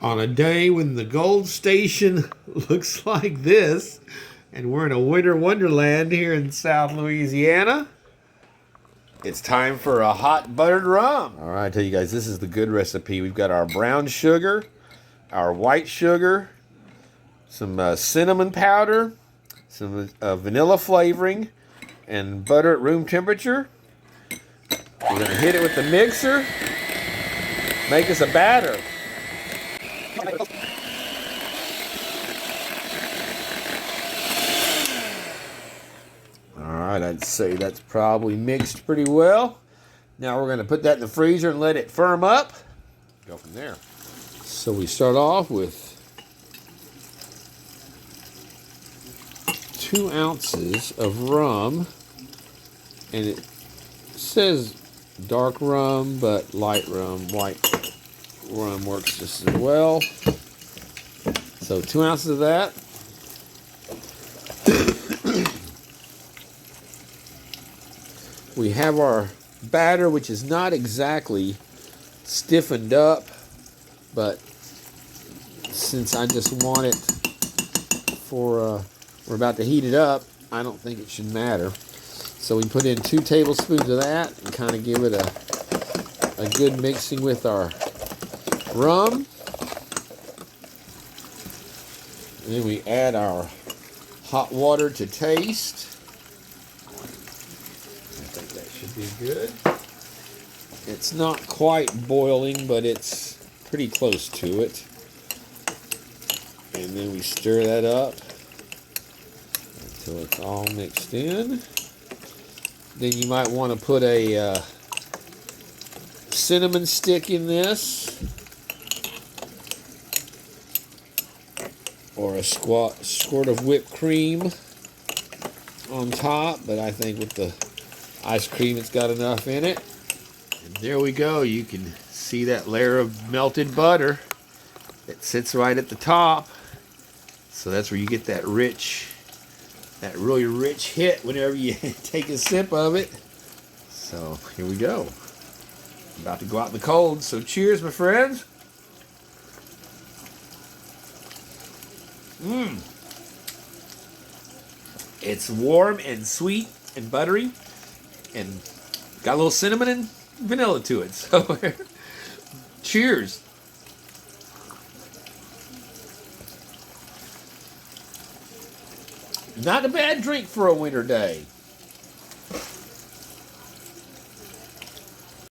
On a day when the Gold Station looks like this, and we're in a winter wonderland here in South Louisiana, it's time for a hot buttered rum. All right, I tell you guys, this is the good recipe. We've got our brown sugar, our white sugar, some cinnamon powder, some vanilla flavoring, and butter at room temperature. We're going to hit it with the mixer, make us a batter. Alright, I'd say that's probably mixed pretty well. Now we're going to put that in the freezer and let it firm up. Go from there. So we start off with 2 ounces of rum. And it says dark rum, but light rum, white rum works just as well. So 2 ounces of that. We have our batter, which is not exactly stiffened up, but since I just want it for, we're about to heat it up, I don't think it should matter. So we put in 2 tablespoons of that and kind of give it a good mixing with our rum. And then we add our hot water to taste. I think that should be good. It's not quite boiling, but it's pretty close to it. And then we stir that up until it's all mixed in. Then you might want to put a cinnamon stick in this, or a squirt of whipped cream on top, but I think with the ice cream it's got enough in it. And there we go. You can see that layer of melted butter. It sits right at the top. So that's where you get that rich, that really rich hit whenever you take a sip of it. So here we go. About to go out in the cold. So cheers, my friends. It's warm and sweet and buttery, and got a little cinnamon and vanilla to it. So cheers. Not a bad drink for a winter day.